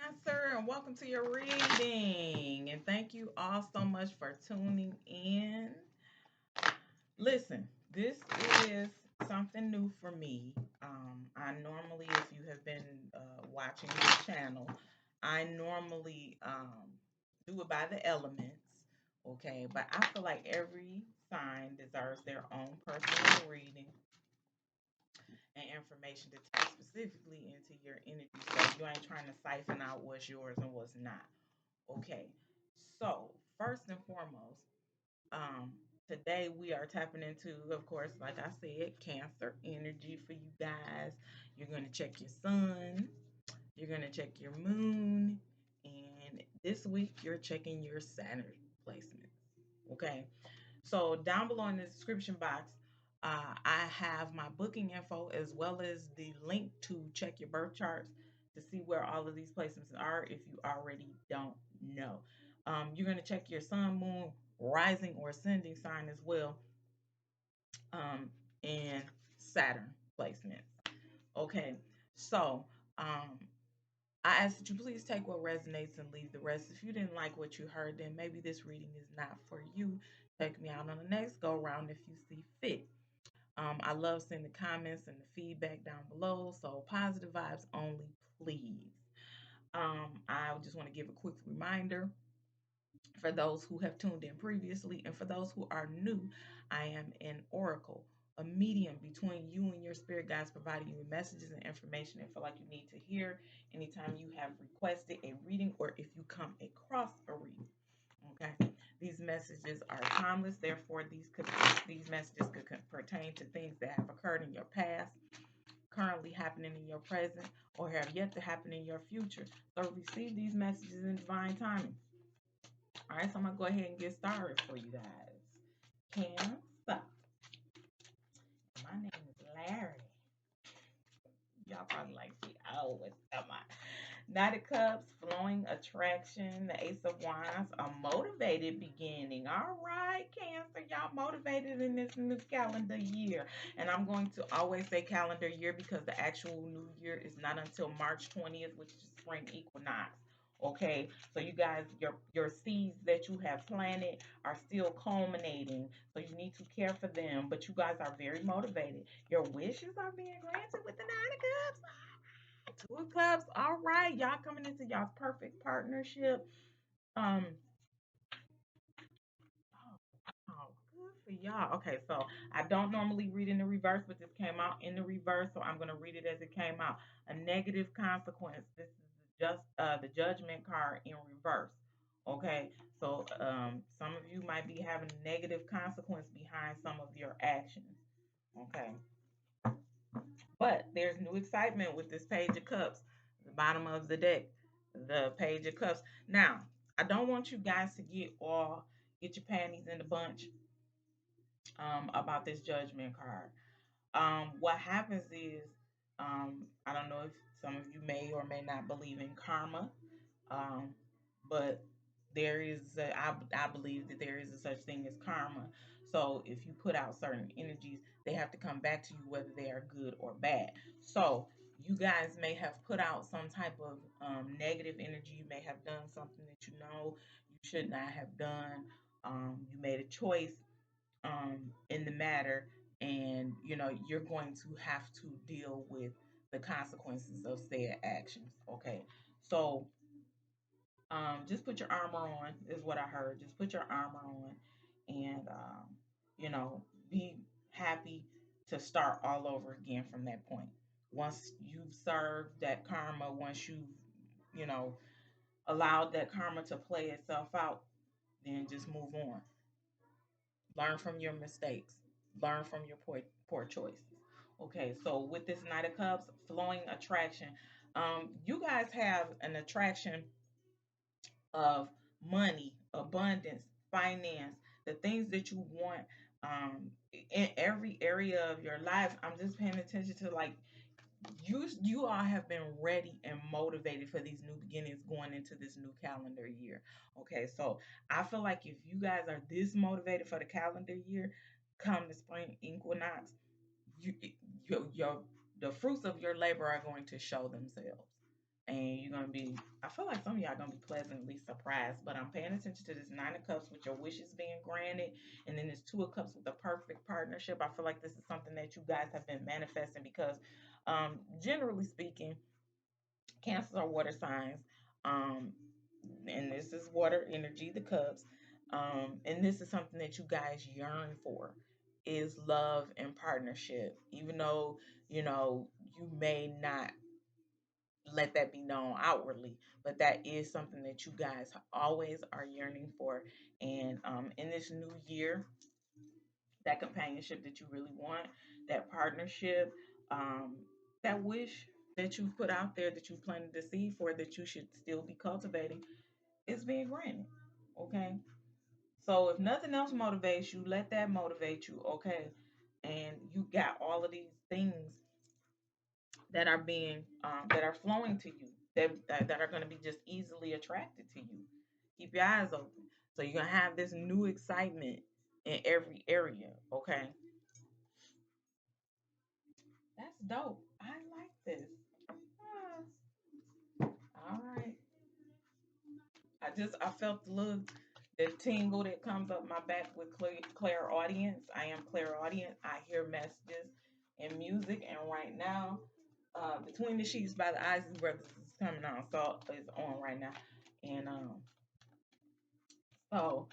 Cancer, and welcome to your reading. And thank you all so much for tuning in. Listen, this is something new for me. I normally, if you have been watching this channel, I normally do it by the elements, okay? But I feel like every sign deserves their own personal reading and information to tap specifically into your energy. So you ain't trying to siphon out what's yours and what's not. Okay. So first and foremost, um, today we are tapping into, of course, like I said, Cancer energy for you guys. You're gonna check your sun, you're gonna check your moon, and this week you're checking your Saturn placement. Okay. So down below in the description box, I have my booking info as well as the link to check your birth charts to see where all of these placements are if you already don't know. You're going to check your sun, moon, rising, or ascending sign as well, and Saturn placements. Okay, so um, I ask that you please take what resonates and leave the rest. If you didn't like what you heard, then maybe this reading is not for you. Take me out on the next go round if you see fit. I love seeing the comments and the feedback down below. So positive vibes only, please. I just want to give a quick reminder for those who have tuned in previously and for those who are new. I am an oracle, a medium between you and your spirit guides, providing you with messages and information and feel like you need to hear anytime you have requested a reading or if you come across a reading. Okay, these messages are timeless. Therefore, these messages could pertain to things that have occurred in your past, currently happening in your present, or have yet to happen in your future. So receive these messages in divine timing. All right, so I'm gonna go ahead and get started for you guys. Cancer. My name is Larry. Y'all probably like, see, oh, what's up, my Knight of Cups, flowing attraction, the Ace of Wands, a motivated beginning. All right, Cancer, y'all motivated in this new calendar year. And I'm going to always say calendar year because the actual new year is not until March 20th, which is spring equinox. Okay, so you guys, your seeds that you have planted are still culminating. So you need to care for them. But you guys are very motivated. Your wishes are being granted with the Nine of Cups. Two of Clubs. All right, y'all coming into y'all's perfect partnership. Um, oh, good for y'all. Okay, so I don't normally read in the reverse, but this came out in the reverse, so I'm gonna read it as it came out. A negative consequence. This is just the Judgment card in reverse. Okay, so some of you might be having a negative consequence behind some of your actions. Okay, but there's new excitement with this Page of Cups, the bottom of the deck, the Page of Cups. Now, I don't want you guys to get your panties in a bunch about this Judgment card. What happens is, I don't know if some of you may or may not believe in karma, um, but I believe that there is a such thing as karma. So if you put out certain energies, they have to come back to you whether they are good or bad. So you guys may have put out some type of negative energy. You may have done something that you know you should not have done. You made a choice in the matter, and you're going to have to deal with the consequences of said actions. Okay, so just put your armor on, is what I heard. Just put your armor on and, be happy to start all over again from that point. Once you've served that karma, once you've, you know, allowed that karma to play itself out, then just move on. Learn from your mistakes, learn from your poor choices. Okay, so with this Knight of Cups, flowing attraction, you guys have an attraction of money, abundance, finance, the things that you want in every area of your life. I'm just paying attention to, like, you all have been ready and motivated for these new beginnings going into this new calendar year. Okay, so I feel like if you guys are this motivated for the calendar year, come the spring equinox, you your the fruits of your labor are going to show themselves, and you gonna be. I feel like some of y'all gonna be pleasantly surprised. But I'm paying attention to this Nine of Cups with your wishes being granted, and then this Two of Cups with the perfect partnership. I feel like this is something that you guys have been manifesting because, generally speaking, Cancers are water signs. Um, and this is water energy, the cups. And this is something that you guys yearn for is love and partnership. Even though, you know, you may not let that be known outwardly, but that is something that you guys always are yearning for. And in this new year, that companionship that you really want, that partnership, um, that wish that you've put out there that you planted the seed for that you should still be cultivating is being granted. Okay. So if nothing else motivates you, let that motivate you. Okay. And you got all of these things that are flowing to you that are going to be just easily attracted to you. Keep your eyes open. So you're gonna have this new excitement in every area. Okay. That's dope. I like this. Ah, all right. I felt the tingle that comes up my back with clairaudience. I am clairaudient. I hear messages and music, and right now, Between the Sheets by the Isley Brothers is coming on, so it's on right now, and so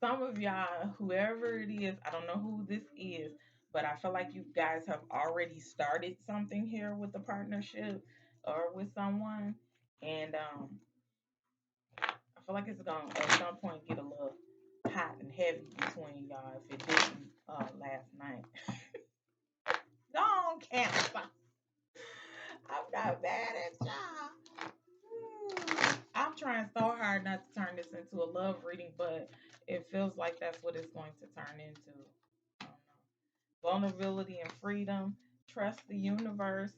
some of y'all, whoever it is, I don't know who this is, but I feel like you guys have already started something here with the partnership or with someone, and I feel like it's gonna at some point get a little hot and heavy between y'all if it didn't last night. Don't cancel. I'm not mad at y'all. I'm trying so hard not to turn this into a love reading, but it feels like that's what it's going to turn into. I don't know. Vulnerability and freedom. Trust the universe.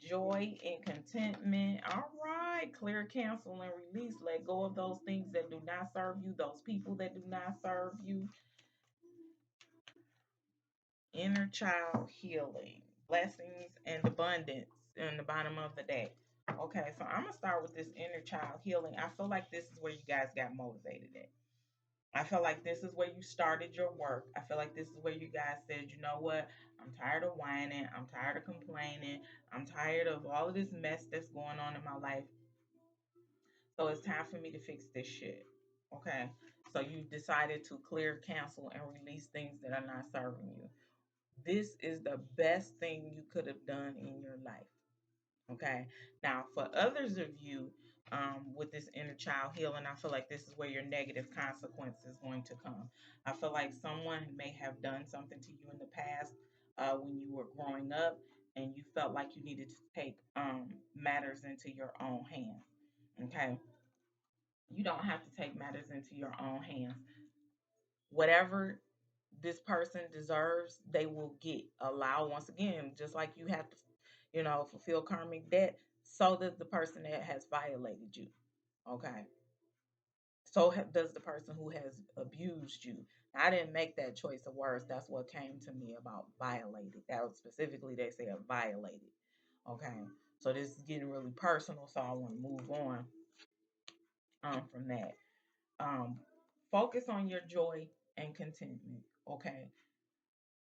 Joy and contentment. All right. Clear, cancel, and release. Let go of those things that do not serve you, those people that do not serve you. Inner child healing. Blessings and abundance in the bottom of the deck. Okay, so I'm gonna start with this inner child healing. I feel like this is where you guys got motivated at. I feel like this is where you started your work. I feel like this is where you guys said, you know what? I'm tired of whining. I'm tired of complaining. I'm tired of all of this mess that's going on in my life. So it's time for me to fix this shit. Okay. So you decided to clear, cancel, and release things that are not serving you. This is the best thing you could have done in your life. Okay. Now, for others of you, with this inner child healing, I feel like this is where your negative consequence is going to come. I feel like someone may have done something to you in the past when you were growing up, and you felt like you needed to take matters into your own hands. Okay. You don't have to take matters into your own hands. Whatever this person deserves, they will get. Allow once again, just like you have to, fulfill karmic debt, so does the person that has violated you. Okay. So does the person who has abused you. I didn't make that choice of words. That's what came to me about violated. That was specifically they said violated. Okay. So this is getting really personal, so I want to move on from that. Um, Focus on your joy and contentment. Okay.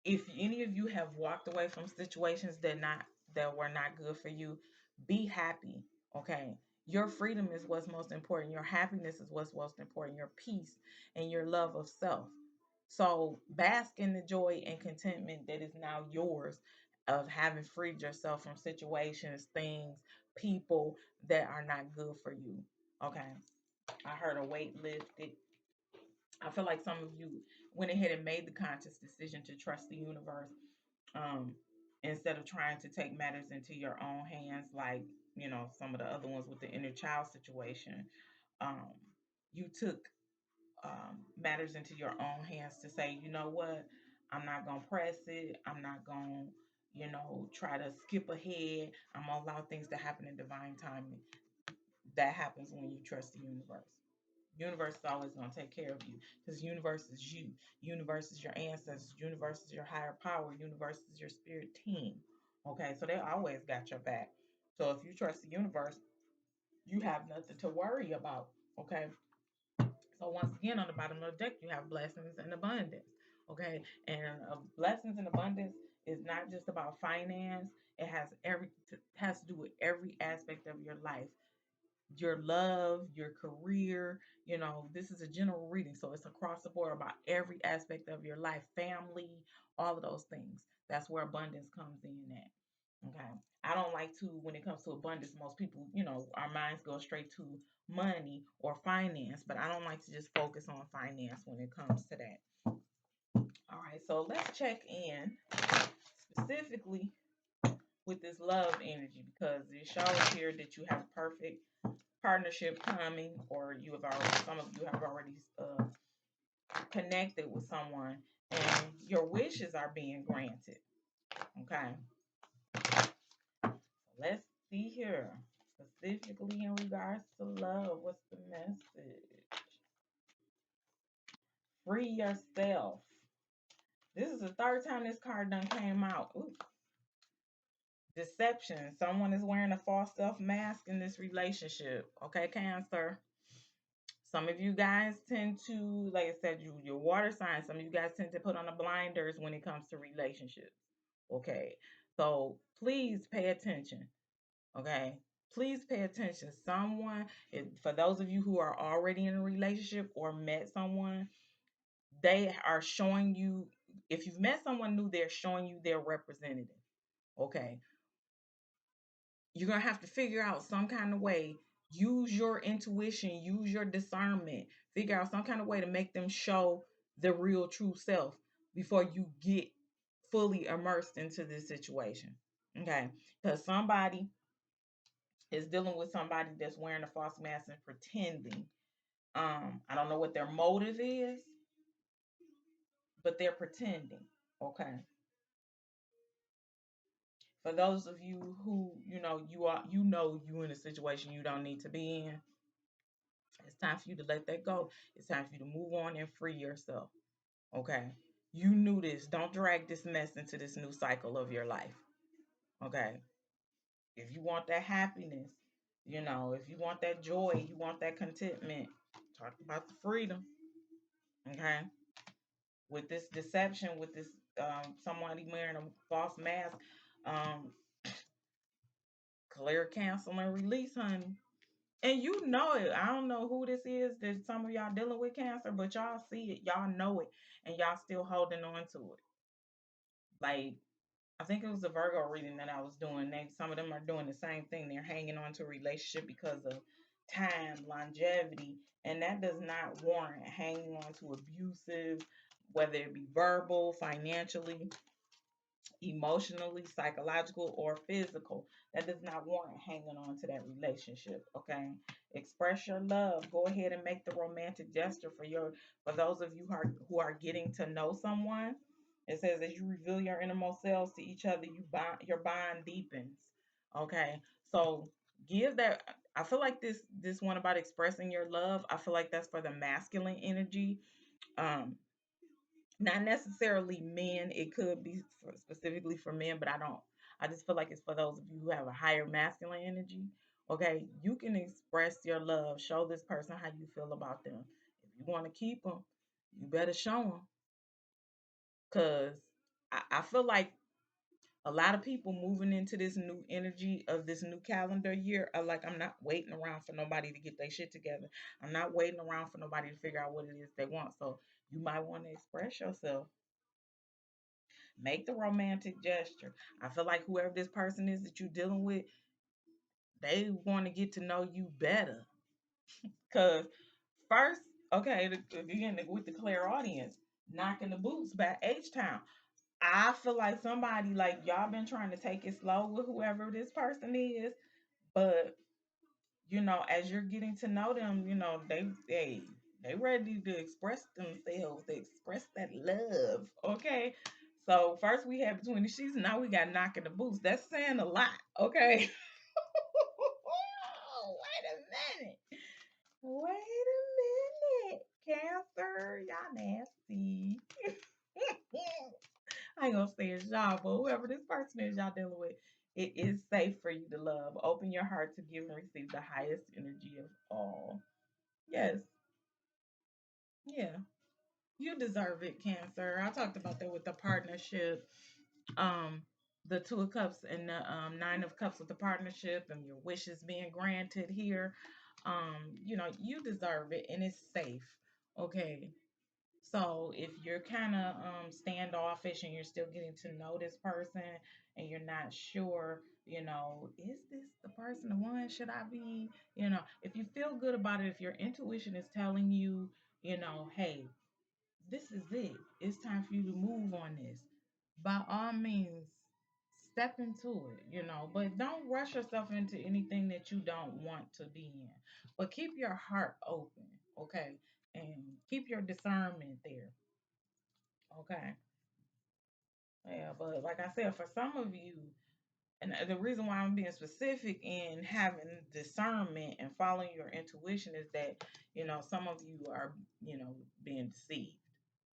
If any of you have walked away from situations that were not good for you, be happy. Okay. Your freedom is what's most important. Your happiness is what's most important. Your peace and your love of self. So bask in the joy and contentment that is now yours of having freed yourself from situations, things, people that are not good for you. Okay. I heard a weight lifted. I feel like some of you went ahead and made the conscious decision to trust the universe, um, instead of trying to take matters into your own hands, like some of the other ones with the inner child situation. Um, you took matters into your own hands to say, you know what, I'm not gonna press it. I'm not gonna, try to skip ahead. I'm gonna allow things to happen in divine timing. That happens when you trust the universe. Universe is always going to take care of you because universe is you. Universe is your ancestors. Universe is your higher power. Universe is your spirit team. Okay, so they always got your back. So if you trust the universe, you have nothing to worry about. Okay. So once again, on the bottom of the deck, you have blessings and abundance. Okay, and blessings and abundance is not just about finance. It has to do with every aspect of your life, your love, your career. This is a general reading, so it's across the board about every aspect of your life, family, all of those things. That's where abundance comes in at. Okay. I don't like to, when it comes to abundance, most people, our minds go straight to money or finance, but I don't like to just focus on finance when it comes to that. All right. So let's check in specifically with this love energy, because it shows here that you have perfect partnership coming, or some of you have already connected with someone, and your wishes are being granted. Okay. Let's see here. Specifically in regards to love, what's the message? Free yourself. This is the third time this card done came out. Ooh. Deception. Someone is wearing a false self mask in this relationship. Okay, Cancer. Some of you guys tend to, like I said, your water signs. Some of you guys tend to put on the blinders when it comes to relationships. Okay. So please pay attention. Okay. Please pay attention. For those of you who are already in a relationship or met someone, they are showing you, if you've met someone new, they're showing you their representative. Okay. You're going to have to figure out some kind of way, use your intuition, use your discernment, figure out some kind of way to make them show the real true self before you get fully immersed into this situation. Okay. Because somebody is dealing with somebody that's wearing a false mask and pretending. I don't know what their motive is, but they're pretending. Okay. For those of you who you in a situation you don't need to be in, it's time for you to let that go. It's time for you to move on and free yourself. Okay. You knew this. Don't drag this mess into this new cycle of your life. Okay. If you want that happiness, if you want that joy, you want that contentment, talk about the freedom. Okay. With this deception, with this somebody wearing a false mask, um, clear, cancel, and release, honey. And you know it. I don't know who this is that some of y'all dealing with Cancer, but y'all see it, y'all know it, and y'all still holding on to it. Like, I think it was a Virgo reading that I was doing. Some of them are doing the same thing. They're hanging on to a relationship because of time, longevity, and that does not warrant hanging on to abusive, whether it be verbal, financially, emotionally, psychological, or physical. That does not warrant hanging on to that relationship. Okay. Express your love. Go ahead and make the romantic gesture for those of you who are getting to know someone. It says as you reveal your innermost selves to each other, your bond deepens. Okay. So give that. I feel like this one about expressing your love, I feel like that's for the masculine energy. Um, Not necessarily men. It could be specifically for men, but I just feel like it's for those of you who have a higher masculine energy. Okay, you can express your love, show this person how you feel about them. If you want to keep them, you better show them. Because I feel like a lot of people moving into this new energy of this new calendar year are like, I'm not waiting around for nobody to get their shit together. I'm not waiting around for nobody to figure out what it is they want. So you might want to express yourself. Make the romantic gesture. I feel like whoever this person is that you're dealing with, they want to get to know you better. Because first, okay, again, with the clear audience, knocking the boots by H Town. I feel like somebody, like, y'all been trying to take it slow with whoever this person is, but as you're getting to know them, they ready to express themselves, to express that love. Okay. So first we had between the sheets, now we got knocking the boots. That's saying a lot. Okay. Wait a minute. Wait a minute. Cancer, y'all nasty. I ain't gonna say it's y'all, but whoever this person is y'all dealing with, It is safe for you to love. Open your heart to give and receive the highest energy of all. Yes. Yeah. You deserve it, Cancer. I talked about that with the partnership. Um, the Two of Cups and the Nine of Cups with the partnership and your wishes being granted here. You deserve it and it's safe. Okay. So if you're kind of standoffish and you're still getting to know this person and you're not sure, is this the person, the one? Should I be? If you feel good about it, if your intuition is telling you, hey, this is it. It's time for you to move on this. By all means, step into it. But don't rush yourself into anything that you don't want to be in. But keep your heart open, okay? And keep your discernment there, okay? Yeah, but like I said, for some of you, and the reason why I'm being specific in having discernment and following your intuition is that, some of you are, being deceived.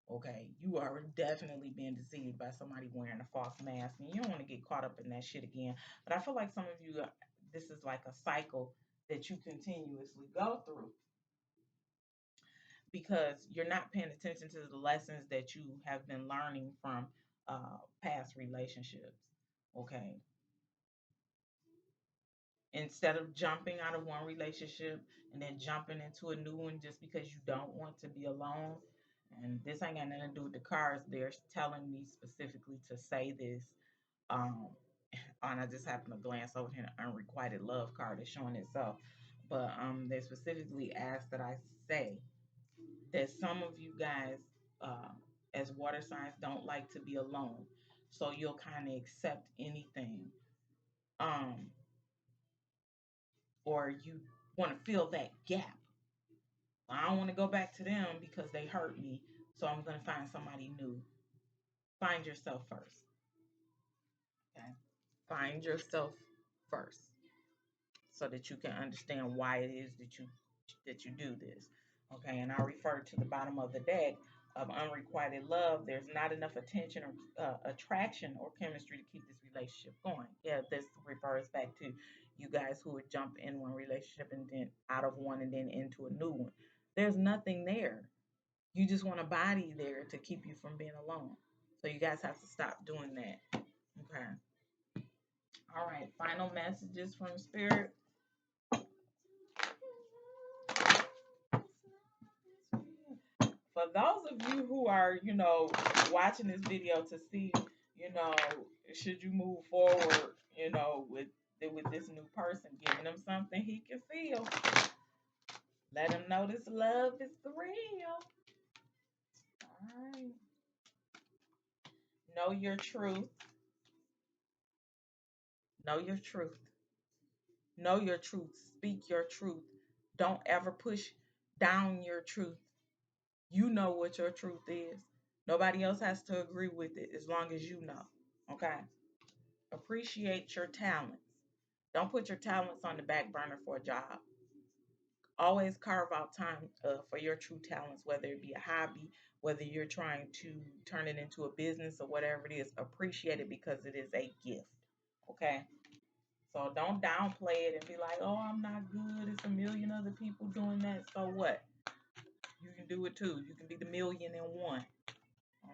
Okay, you are definitely being deceived by somebody wearing a false mask, and you don't want to get caught up in that shit again. But I feel like some of you, this is like a cycle that you continuously go through because you're not paying attention to the lessons that you have been learning from past relationships. Okay, instead of jumping out of one relationship and then jumping into a new one just because you don't want to be alone. And this ain't got nothing to do with the cards. They're telling me specifically to say this. Um, and I just happened to glance over here. An unrequited love card is showing itself. But they specifically asked that I say that some of you guys, uh, as water signs, don't like to be alone. So you'll kind of accept anything. Um, or you want to fill that gap. I don't want to go back to them because they hurt me, so I'm going to find somebody new. Find yourself first. Okay? Find yourself first so that you can understand why it is that you do this. Okay, and I refer to the bottom of the deck of unrequited love. There's not enough attention or attraction or chemistry to keep this relationship going. Yeah, this refers back to you guys who would jump in one relationship and then out of one and then into a new one. There's nothing there. You just want a body there to keep you from being alone. So you guys have to stop doing that. Okay. All right. Final messages from Spirit. For those of you who are, watching this video to see, you know, should you move forward, with this new person, giving them something he can feel. Let him know this love is real. All right. Know your truth. Know your truth. Know your truth. Speak your truth. Don't ever push down your truth. You know what your truth is. Nobody else has to agree with it as long as you know. Okay? Appreciate your talents. Don't put your talents on the back burner for a job. Always carve out time for your true talents, whether it be a hobby, whether you're trying to turn it into a business or whatever it is. Appreciate it because it is a gift. Okay? So don't downplay it and be like, oh, I'm not good. It's a million other people doing that. So what? You can do it too. You can be the million and one.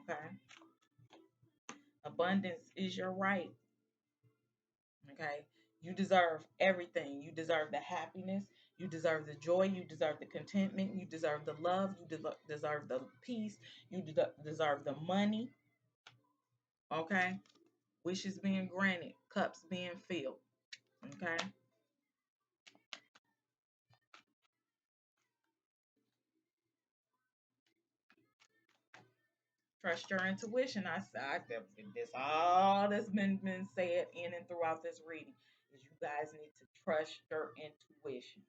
Okay? Abundance is your right. Okay? You deserve everything. You deserve the happiness. You deserve the joy. You deserve the contentment. You deserve the love. You deserve the peace. You deserve the money. Okay? Wishes being granted. Cups being filled. Okay? Trust your intuition. This all that's been said in and throughout this reading is you guys need to trust your intuition.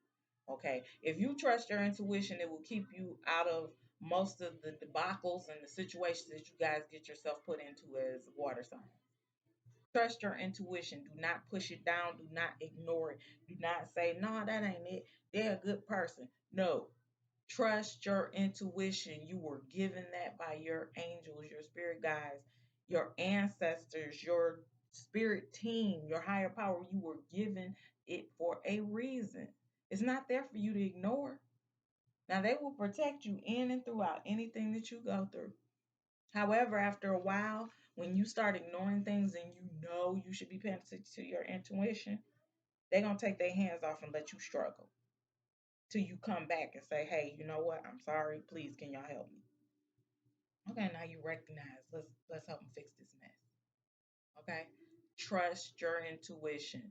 Okay, if you trust your intuition, it will keep you out of most of the debacles and the situations that you guys get yourself put into as water signs. Trust your intuition. Do not push it down. Do not ignore it. Do not say, no, that ain't it. They're a good person. No, trust your intuition. You were given that by your angels, your spirit guides, your ancestors, your spirit team, your higher power, you were given it for a reason. It's not there for you to ignore. Now, they will protect you in and throughout anything that you go through. However, after a while, when you start ignoring things and you know you should be paying attention to your intuition, they're going to take their hands off and let you struggle till you come back and say, hey, you know what? I'm sorry. Please, can y'all help me? Okay, now you recognize. Let's help them fix this mess. Okay? Trust your intuition.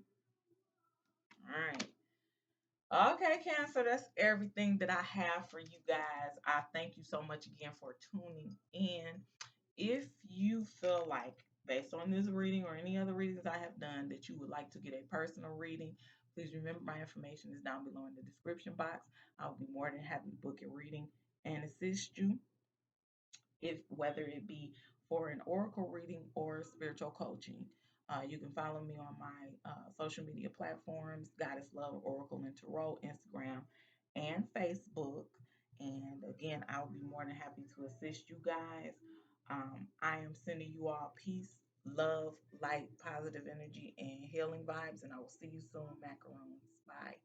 All right. Okay, Cancer, that's everything that I have for you guys. I thank you so much again for tuning in. If you feel like, based on this reading or any other readings I have done, that you would like to get a personal reading, please remember my information is down below in the description box. I'll be more than happy to book a reading and assist you, if whether it be for an oracle reading or spiritual coaching. You can follow me on my social media platforms, Goddess Love, Oracle, and Tarot, Instagram, and Facebook. And again, I'll be more than happy to assist you guys. I am sending you all peace, love, light, positive energy, and healing vibes. And I will see you soon, macaroons. Bye.